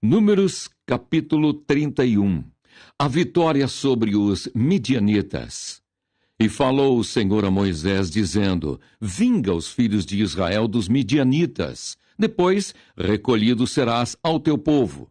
Números capítulo 31. A vitória sobre os midianitas. E falou o Senhor a Moisés, dizendo: Vinga os filhos de Israel dos midianitas, depois recolhido serás ao teu povo.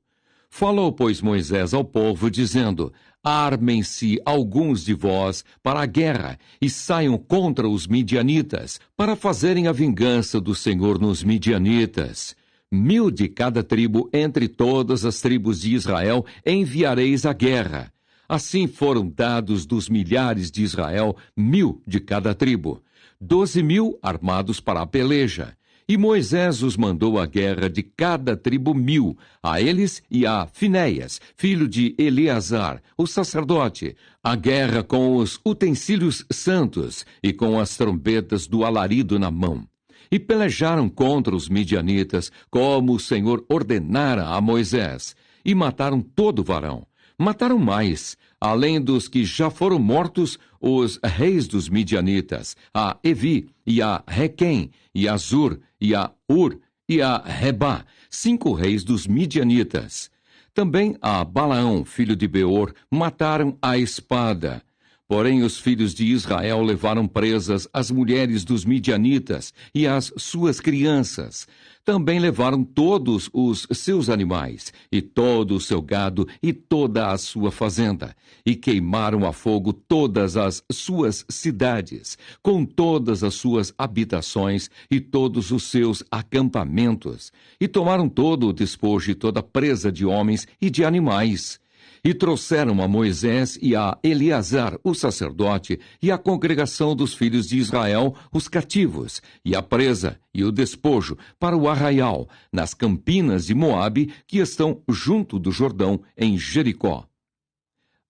Falou, pois, Moisés ao povo, dizendo: Armem-se alguns de vós para a guerra, e saiam contra os midianitas, para fazerem a vingança do Senhor nos midianitas. 1000 de cada tribo, entre todas as tribos de Israel, enviareis à guerra. Assim foram dados dos milhares de Israel 1000 de cada tribo, 12.000 armados para a peleja. E Moisés os mandou à guerra de cada tribo 1000, a eles e a Finéias, filho de Eleazar, o sacerdote, a guerra com os utensílios santos e com as trombetas do alarido na mão. E pelejaram contra os midianitas, como o Senhor ordenara a Moisés, e mataram todo varão. Mataram mais, além dos que já foram mortos, os reis dos midianitas, a Evi, e a Requém, e a Zur, e a Ur, e a Rebá, 5 reis dos midianitas. Também a Balaão, filho de Beor, mataram à espada. Porém, os filhos de Israel levaram presas as mulheres dos midianitas e as suas crianças. Também levaram todos os seus animais, e todo o seu gado, e toda a sua fazenda, e queimaram a fogo todas as suas cidades, com todas as suas habitações e todos os seus acampamentos, e tomaram todo o despojo e toda a presa de homens e de animais. E trouxeram a Moisés e a Eleazar, o sacerdote, e a congregação dos filhos de Israel, os cativos, e a presa e o despojo, para o arraial, nas campinas de Moabe, que estão junto do Jordão, em Jericó.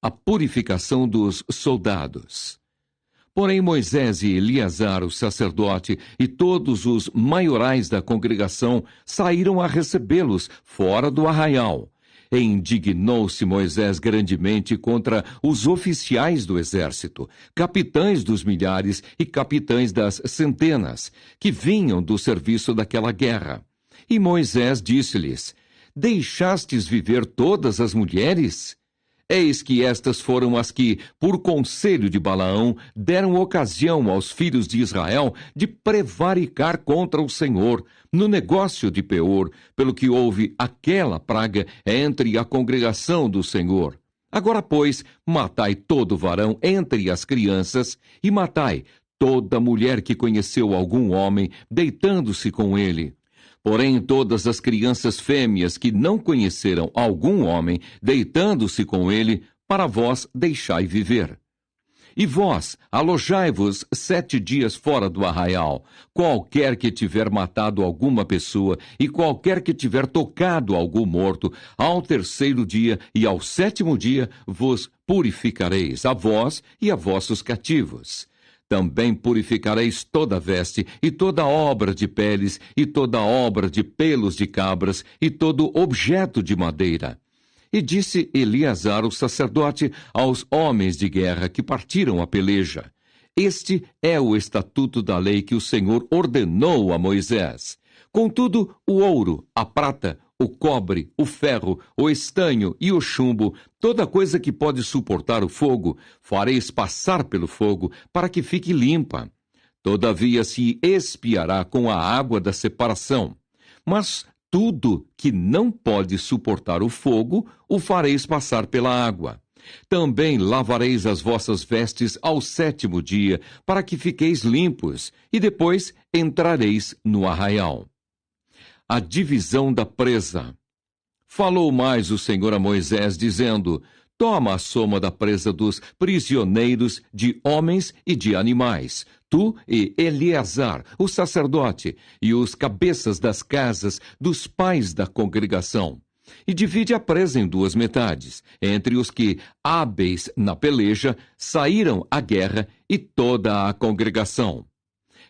A purificação dos soldados. Porém, Moisés e Eleazar, o sacerdote, e todos os maiorais da congregação saíram a recebê-los fora do arraial. E indignou-se Moisés grandemente contra os oficiais do exército, capitães dos milhares e capitães das centenas, que vinham do serviço daquela guerra. E Moisés disse-lhes: Deixastes viver todas as mulheres? Eis que estas foram as que, por conselho de Balaão, deram ocasião aos filhos de Israel de prevaricar contra o Senhor, no negócio de Peor, pelo que houve aquela praga entre a congregação do Senhor. Agora, pois, matai todo varão entre as crianças, e matai toda mulher que conheceu algum homem, deitando-se com ele. Porém, todas as crianças fêmeas que não conheceram algum homem, deitando-se com ele, para vós deixai viver. E vós, alojai-vos 7 dias fora do arraial. Qualquer que tiver matado alguma pessoa, e qualquer que tiver tocado algum morto, ao 3º dia e ao 7º dia vos purificareis, a vós e a vossos cativos. Também purificareis toda veste, e toda obra de peles, e toda obra de pelos de cabras, e todo objeto de madeira. E disse Eleazar, o sacerdote, aos homens de guerra que partiram a peleja: Este é o estatuto da lei que o Senhor ordenou a Moisés. Contudo, o ouro, a prata, o cobre, o ferro, o estanho e o chumbo, toda coisa que pode suportar o fogo, fareis passar pelo fogo, para que fique limpa. Todavia se expiará com a água da separação. Mas tudo que não pode suportar o fogo, o fareis passar pela água. Também lavareis as vossas vestes ao 7º dia, para que fiqueis limpos, e depois entrareis no arraial. A divisão da presa. Falou mais o Senhor a Moisés, dizendo: Toma a soma da presa dos prisioneiros de homens e de animais, tu e Eleazar, o sacerdote, e os cabeças das casas dos pais da congregação. E divide a presa em 2 metades, entre os que, hábeis na peleja, saíram à guerra, e toda a congregação.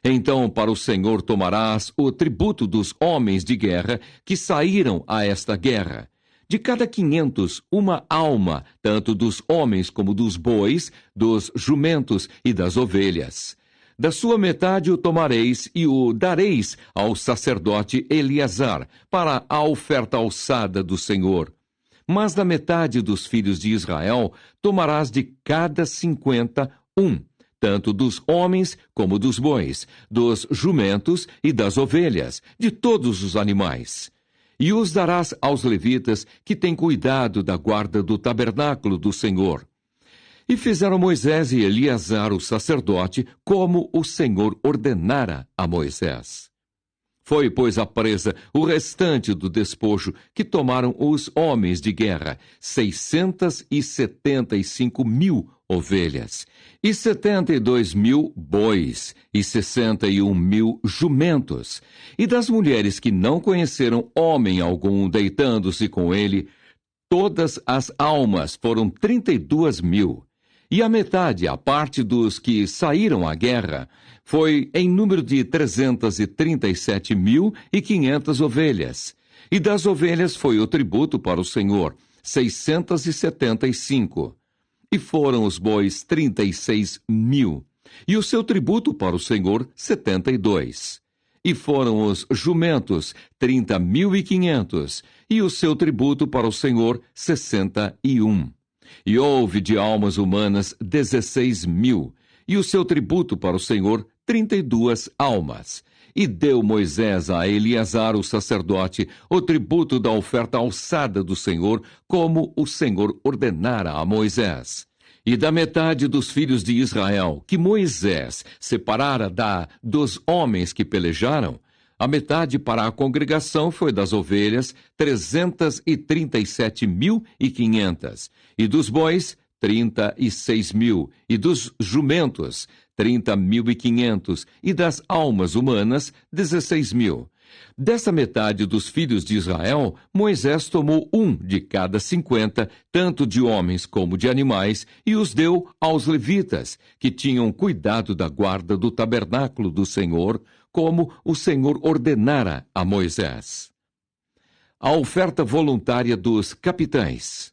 Então para o Senhor tomarás o tributo dos homens de guerra que saíram a esta guerra. De cada 500, uma alma, tanto dos homens como dos bois, dos jumentos e das ovelhas. Da sua metade o tomareis e o dareis ao sacerdote Eleazar, para a oferta alçada do Senhor. Mas da metade dos filhos de Israel tomarás de cada 50 tanto dos homens como dos bois, dos jumentos e das ovelhas, de todos os animais. E os darás aos levitas que têm cuidado da guarda do tabernáculo do Senhor. E fizeram Moisés e Eleazar o sacerdote, como o Senhor ordenara a Moisés. Foi, pois, a presa o restante do despojo que tomaram os homens de guerra, 675.000 ovelhas, e 72.000 bois, e 61.000 jumentos. E das mulheres que não conheceram homem algum deitando-se com ele, todas as almas foram 32.000. E a metade, a parte dos que saíram à guerra, foi em número de 337.500 ovelhas. E das ovelhas foi o tributo para o Senhor, 675. E foram os bois 36.000. E o seu tributo para o Senhor, 72. E foram os jumentos, 30.500. E o seu tributo para o Senhor, 61. E houve de almas humanas 16.000, e o seu tributo para o Senhor 32 almas. E deu Moisés a Eleazar o sacerdote o tributo da oferta alçada do Senhor, como o Senhor ordenara a Moisés. E da metade dos filhos de Israel, que Moisés separara dos homens que pelejaram, a metade para a congregação foi das ovelhas, 337.500, e dos bois, 36.000, e dos jumentos, 30.500, e das almas humanas, 16.000. Dessa metade dos filhos de Israel, Moisés tomou de cada 50, tanto de homens como de animais, e os deu aos levitas, que tinham cuidado da guarda do tabernáculo do Senhor, como o Senhor ordenara a Moisés. A oferta voluntária dos capitães.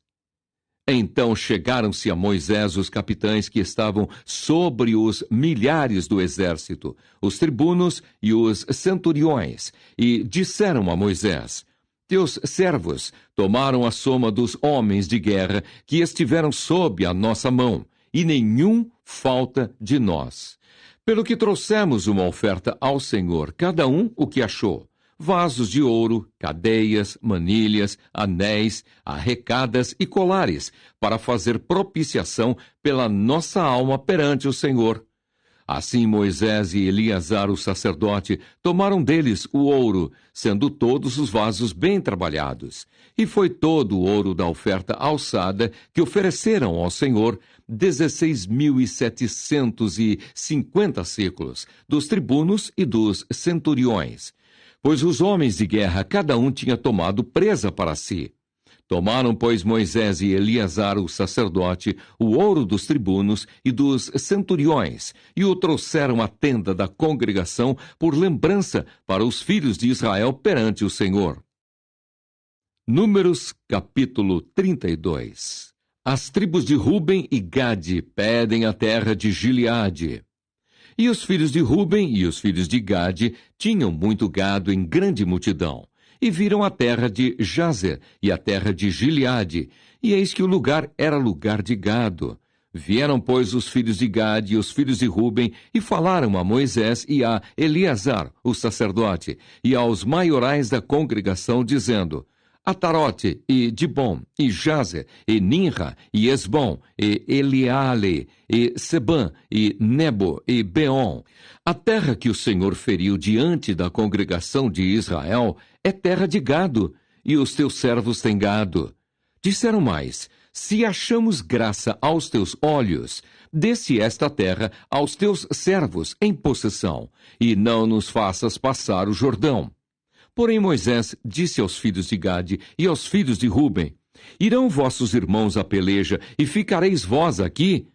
Então chegaram-se a Moisés os capitães que estavam sobre os milhares do exército, os tribunos e os centuriões, e disseram a Moisés: Teus servos tomaram a soma dos homens de guerra que estiveram sob a nossa mão, e nenhum falta de nós. Pelo que trouxemos uma oferta ao Senhor, cada um o que achou: vasos de ouro, cadeias, manilhas, anéis, arrecadas e colares, para fazer propiciação pela nossa alma perante o Senhor. Assim Moisés e Eleazar o sacerdote tomaram deles o ouro, sendo todos os vasos bem trabalhados. E foi todo o ouro da oferta alçada que ofereceram ao Senhor, 16.750 séculos, dos tribunos e dos centuriões. Pois os homens de guerra, cada um tinha tomado presa para si. Tomaram, pois, Moisés e Eleazar, o sacerdote, o ouro dos tribunos e dos centuriões, e o trouxeram à tenda da congregação por lembrança para os filhos de Israel perante o Senhor. Números, capítulo 32. As tribos de Ruben e Gade pedem a terra de Gileade. E os filhos de Ruben e os filhos de Gade tinham muito gado em grande multidão, e viram a terra de Jazer e a terra de Gileade, e eis que o lugar era lugar de gado. Vieram, pois, os filhos de Gade e os filhos de Ruben, e falaram a Moisés e a Eleazar, o sacerdote, e aos maiorais da congregação, dizendo: Atarote, e Dibom, e Jazer, e Ninra, e Esbom, e Eleale, e Sebã, e Nebo, e Beon. A terra que o Senhor feriu diante da congregação de Israel é terra de gado, e os teus servos têm gado. Disseram mais: Se achamos graça aos teus olhos, dê-se esta terra aos teus servos em possessão, e não nos faças passar o Jordão. Porém Moisés disse aos filhos de Gade e aos filhos de Ruben: Irão vossos irmãos à peleja, e ficareis vós aqui?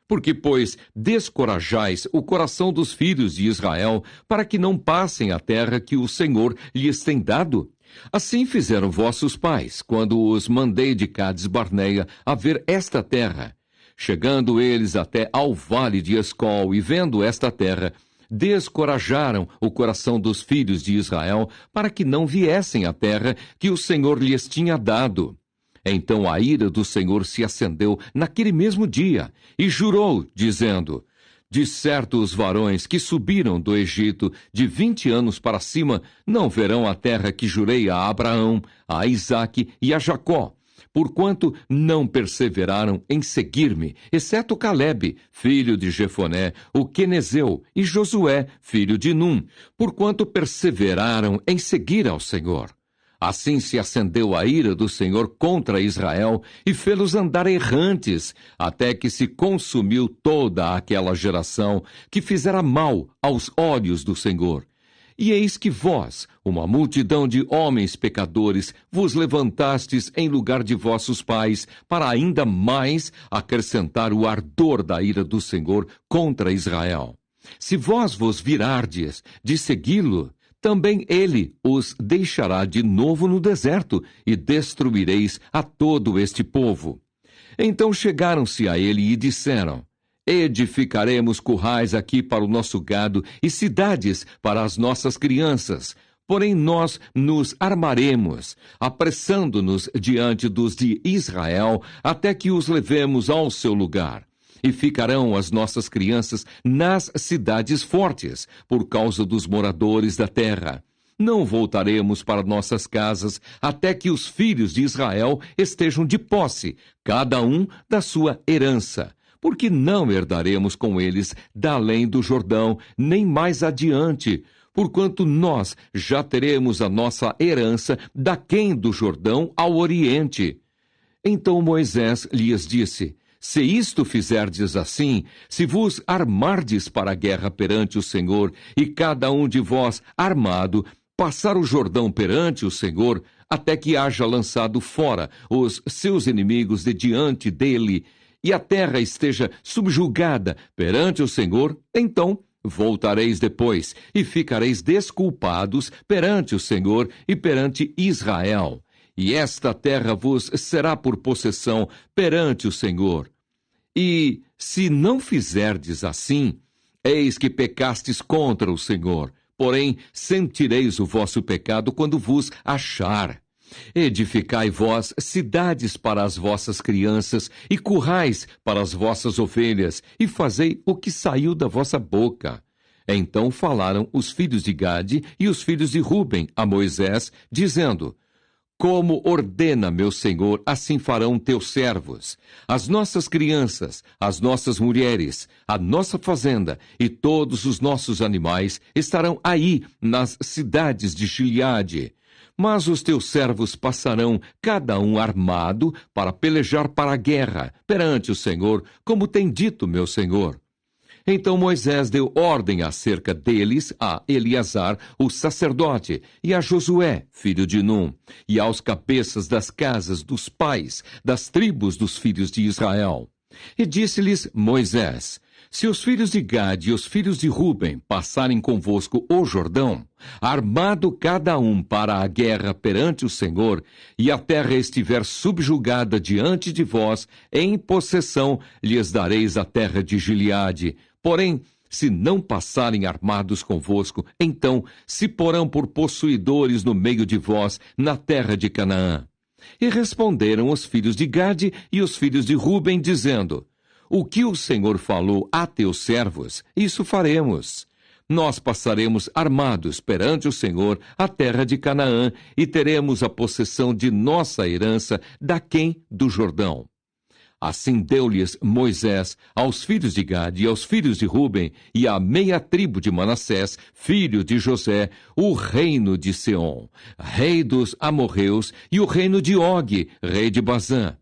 Porque, pois, descorajais o coração dos filhos de Israel, para que não passem a terra que o Senhor lhes tem dado? Assim fizeram vossos pais, quando os mandei de Cades Barneia a ver esta terra. Chegando eles até ao vale de Escol e vendo esta terra, descorajaram o coração dos filhos de Israel para que não viessem à terra que o Senhor lhes tinha dado. Então a ira do Senhor se acendeu naquele mesmo dia e jurou, dizendo: de certo os varões que subiram do Egito de 20 anos para cima não verão a terra que jurei a Abraão, a Isaque e a Jacó, porquanto não perseveraram em seguir-me, exceto Calebe, filho de Jefoné, o quenezeu, e Josué, filho de Num, porquanto perseveraram em seguir ao Senhor. Assim se acendeu a ira do Senhor contra Israel e fê-los andar errantes, até que se consumiu toda aquela geração que fizera mal aos olhos do Senhor. E eis que vós, uma multidão de homens pecadores, vos levantastes em lugar de vossos pais, para ainda mais acrescentar o ardor da ira do Senhor contra Israel. Se vós vos virardes de segui-lo, também ele os deixará de novo no deserto, e destruireis a todo este povo. Então chegaram-se a ele e disseram: edificaremos currais aqui para o nosso gado e cidades para as nossas crianças. Porém nós nos armaremos, apressando-nos diante dos de Israel, até que os levemos ao seu lugar. E ficarão as nossas crianças nas cidades fortes, por causa dos moradores da terra. Não voltaremos para nossas casas, até que os filhos de Israel estejam de posse, cada um da sua herança. Porque não herdaremos com eles da além do Jordão, nem mais adiante, porquanto nós já teremos a nossa herança daquém do Jordão ao oriente. Então Moisés lhes disse: se isto fizerdes assim, se vos armardes para a guerra perante o Senhor, e cada um de vós armado, passar o Jordão perante o Senhor, até que haja lançado fora os seus inimigos de diante dele, e a terra esteja subjugada perante o Senhor, então voltareis depois, e ficareis desculpados perante o Senhor e perante Israel. E esta terra vos será por possessão perante o Senhor. E, se não fizerdes assim, eis que pecastes contra o Senhor, porém sentireis o vosso pecado quando vos achar. Edificai vós cidades para as vossas crianças, e currais para as vossas ovelhas, e fazei o que saiu da vossa boca. Então falaram os filhos de Gade e os filhos de Ruben a Moisés, dizendo: como ordena meu Senhor, assim farão teus servos. As nossas crianças, as nossas mulheres, a nossa fazenda e todos os nossos animais estarão aí nas cidades de Gileade. Mas os teus servos passarão, cada um armado, para pelejar para a guerra, perante o Senhor, como tem dito meu Senhor. Então Moisés deu ordem acerca deles a Eleazar, o sacerdote, e a Josué, filho de Num, e aos cabeças das casas dos pais, das tribos dos filhos de Israel. E disse-lhes Moisés: se os filhos de Gade e os filhos de Ruben passarem convosco o Jordão, armado cada um para a guerra perante o Senhor, e a terra estiver subjugada diante de vós, em possessão lhes dareis a terra de Gileade. Porém, se não passarem armados convosco, então se porão por possuidores no meio de vós, na terra de Canaã. E responderam os filhos de Gade e os filhos de Ruben, dizendo: o que o Senhor falou a teus servos, isso faremos. Nós passaremos armados perante o Senhor a terra de Canaã, e teremos a possessão de nossa herança daquém do Jordão. Assim deu-lhes Moisés aos filhos de Gade e aos filhos de Ruben e à meia tribo de Manassés, filho de José, o reino de Seom, rei dos amorreus, e o reino de Og, rei de Bazã,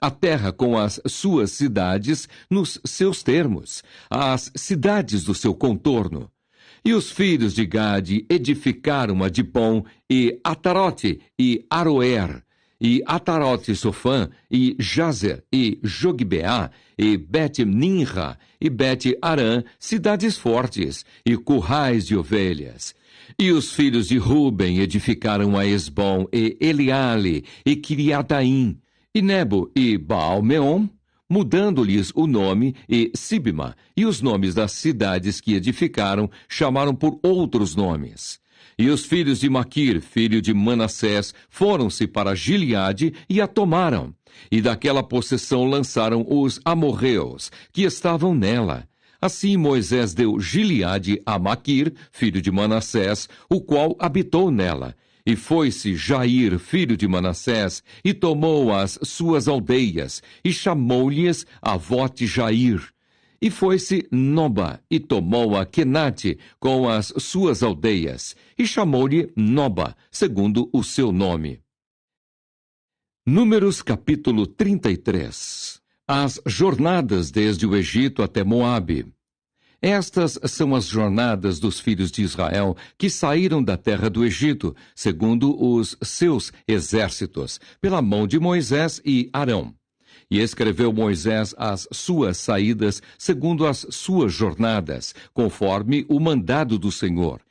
a terra com as suas cidades nos seus termos, as cidades do seu contorno. E os filhos de Gade edificaram a Dibom e Atarote e Aroer, e Atarote Sofã, e Jazer, e Jogbeá, e Bet-Ninra, e Bet-Arã, cidades fortes, e currais de ovelhas. E os filhos de Ruben edificaram a Esbom, e Eleale, e Kiriataim, e Nebo, e Baal-Meon, mudando-lhes o nome, e Sibma, e os nomes das cidades que edificaram, chamaram por outros nomes. E os filhos de Maquir, filho de Manassés, foram-se para Gileade e a tomaram. E daquela possessão lançaram os amorreus, que estavam nela. Assim Moisés deu Gileade a Maquir, filho de Manassés, o qual habitou nela. E foi-se Jair, filho de Manassés, e tomou as suas aldeias, e chamou-lhes Avote Jair. E foi-se Noba, e tomou a Quenate com as suas aldeias, e chamou-lhe Noba, segundo o seu nome. Números capítulo 33. As jornadas desde o Egito até Moabe. Estas são as jornadas dos filhos de Israel que saíram da terra do Egito, segundo os seus exércitos, pela mão de Moisés e Arão. E escreveu Moisés as suas saídas segundo as suas jornadas, conforme o mandado do Senhor.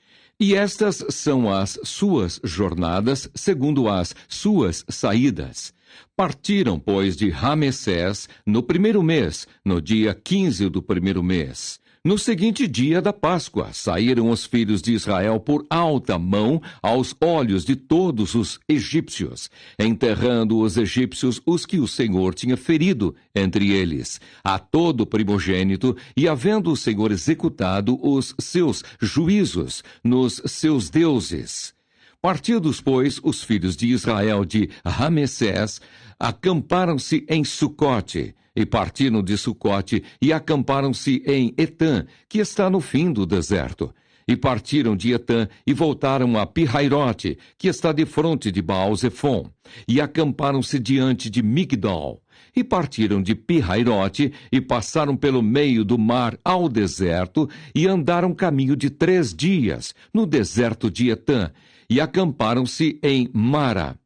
E estas são as suas jornadas segundo as suas saídas. Partiram, pois, de Ramessés no primeiro mês, no dia 15 do primeiro mês. No seguinte dia da Páscoa, saíram os filhos de Israel por alta mão aos olhos de todos os egípcios, enterrando os egípcios os que o Senhor tinha ferido entre eles, a todo primogênito, e havendo o Senhor executado os seus juízos nos seus deuses. Partidos, pois, os filhos de Israel de Ramessés, acamparam-se em Sucote, e partiram de Sucote e acamparam-se em Etã, que está no fim do deserto. E partiram de Etã e voltaram a Pirrairote, que está defronte de Baal-Zefon, e acamparam-se diante de Migdol. E partiram de Pirrairote e passaram pelo meio do mar ao deserto e andaram caminho de 3 dias no deserto de Etã, e acamparam-se em Mara.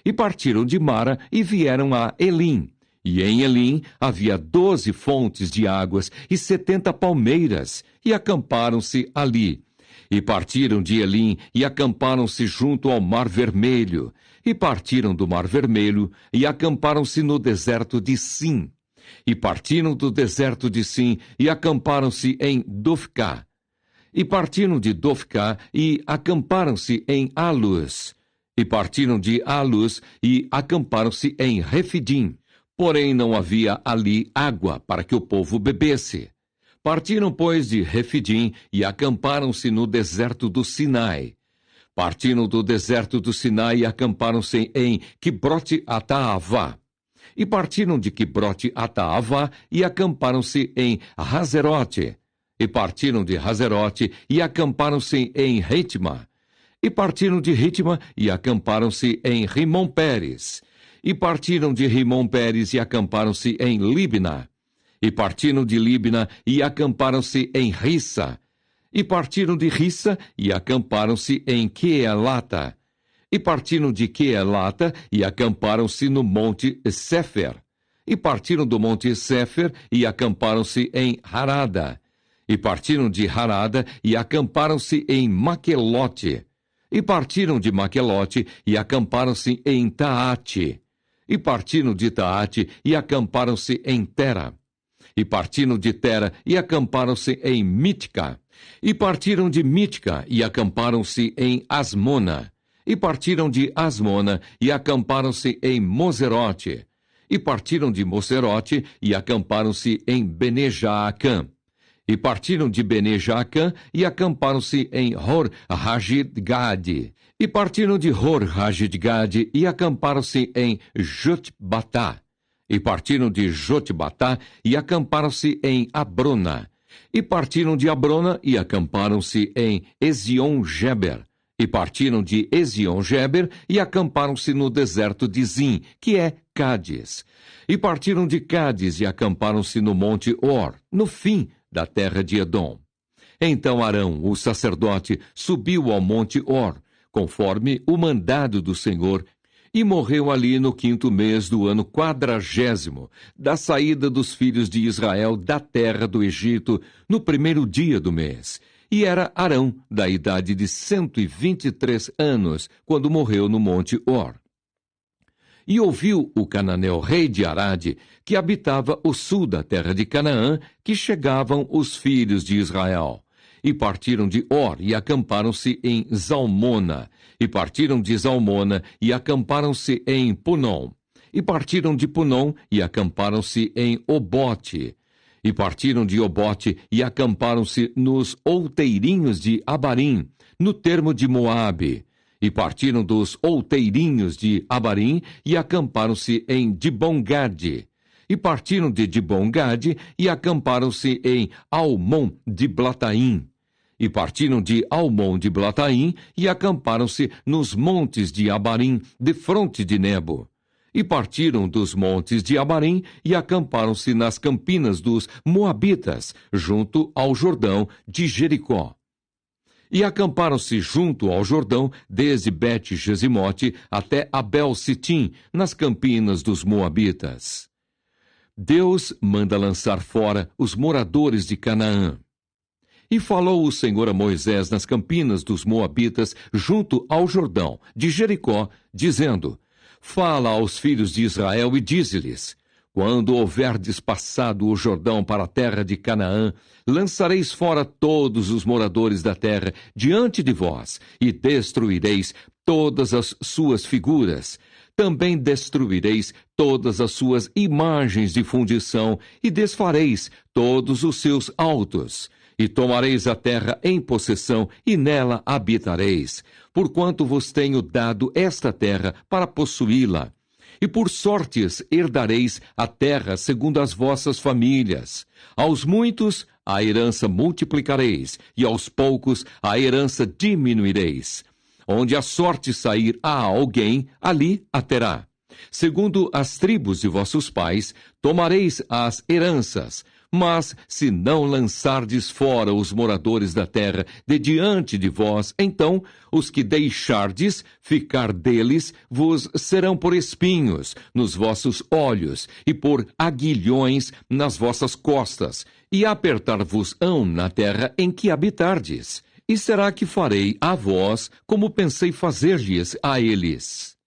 E partiram de Mara e vieram a Elim. E em Elim havia 12 fontes de águas e 70 palmeiras, e acamparam-se ali. E partiram de Elim e acamparam-se junto ao Mar Vermelho. E partiram do Mar Vermelho e acamparam-se no deserto de Sim. E partiram do deserto de Sim e acamparam-se em Dofcá. E partiram de Dofcá e acamparam-se em Alus. E partiram de Alus e acamparam-se em Refidim. Porém não havia ali água para que o povo bebesse. Partiram, pois, de Refidim e acamparam-se no deserto do Sinai. Partiram do deserto do Sinai e acamparam-se em Quibrote-Ataavá. E partiram de Quibrote-Ataavá e acamparam-se em Hazerote. E partiram de Hazerote e acamparam-se em Ritma. E partiram de Ritma e acamparam-se em Rimon-Pérez. E partiram de Rimon-Pérez e acamparam-se em Libna. E partiram de Libna e acamparam-se em Rissa. E partiram de Rissa e acamparam-se em Queelata. E partiram de Queelata e acamparam-se no monte Sefer. E partiram do monte Sefer e acamparam-se em Harada. E partiram de Harada e acamparam-se em Maquelote. E partiram de Maquelote e acamparam-se em Taate. E partiram de Taate e acamparam-se em Tera. E partiram de Tera e acamparam-se em Mitka. E partiram de Mitka e acamparam-se em Asmona. E partiram de Asmona e acamparam-se em Moserote. E partiram de Moserote e acamparam-se em Bene-Jaacã. E partiram de Bene-Jaacã e acamparam-se em Hor-Hagidgade. E partiram de Hor-Hagidgade e acamparam-se em Jotbatá. E partiram de Jotbatá e acamparam-se em Abrona. E partiram de Abrona e acamparam-se em Ezion-Geber. E partiram de Ezion-Geber e acamparam-se no deserto de Zim, que é Cádiz. E partiram de Cádiz e acamparam-se no monte Or, no fim da terra de Edom. Então Arão, o sacerdote, subiu ao monte Or, conforme o mandado do Senhor, e morreu ali no 5º mês do ano 40º, da saída dos filhos de Israel da terra do Egito, no 1º dia do mês. E era Arão, da idade de 123 anos, quando morreu no monte Or. E ouviu o cananeu rei de Arade, que habitava o sul da terra de Canaã, que chegavam os filhos de Israel. E partiram de Or e acamparam-se em Zalmona. E partiram de Zalmona e acamparam-se em Punom. E partiram de Punom e acamparam-se em Obote. E partiram de Obote e acamparam-se nos outeirinhos de Abarim, no termo de Moabe. E partiram dos outeirinhos de Abarim e acamparam-se em Dibongade. E partiram de Dibongade e acamparam-se em Almon de Blataim. E partiram de Almon de Blataim e acamparam-se nos montes de Abarim, defronte de Nebo. E partiram dos montes de Abarim e acamparam-se nas campinas dos Moabitas, junto ao Jordão de Jericó. E acamparam-se junto ao Jordão, desde Bet-Gesimote até Abel-Sitim, nas campinas dos Moabitas. Deus manda lançar fora os moradores de Canaã. E falou o Senhor a Moisés nas campinas dos Moabitas, junto ao Jordão de Jericó, dizendo: Fala aos filhos de Israel e dize-lhes: Quando houverdes passado o Jordão para a terra de Canaã, lançareis fora todos os moradores da terra diante de vós, e destruireis todas as suas figuras. Também destruireis todas as suas imagens de fundição, e desfareis todos os seus altos. E tomareis a terra em possessão, e nela habitareis, porquanto vos tenho dado esta terra para possuí-la. E por sortes herdareis a terra segundo as vossas famílias. Aos muitos a herança multiplicareis, e aos poucos a herança diminuireis. Onde a sorte sair a alguém, ali a terá. Segundo as tribos de vossos pais, tomareis as heranças. Mas, se não lançardes fora os moradores da terra de diante de vós, então os que deixardes ficar deles vos serão por espinhos nos vossos olhos e por aguilhões nas vossas costas, e apertar-vos-ão na terra em que habitardes. E será que farei a vós como pensei fazer-lhes a eles?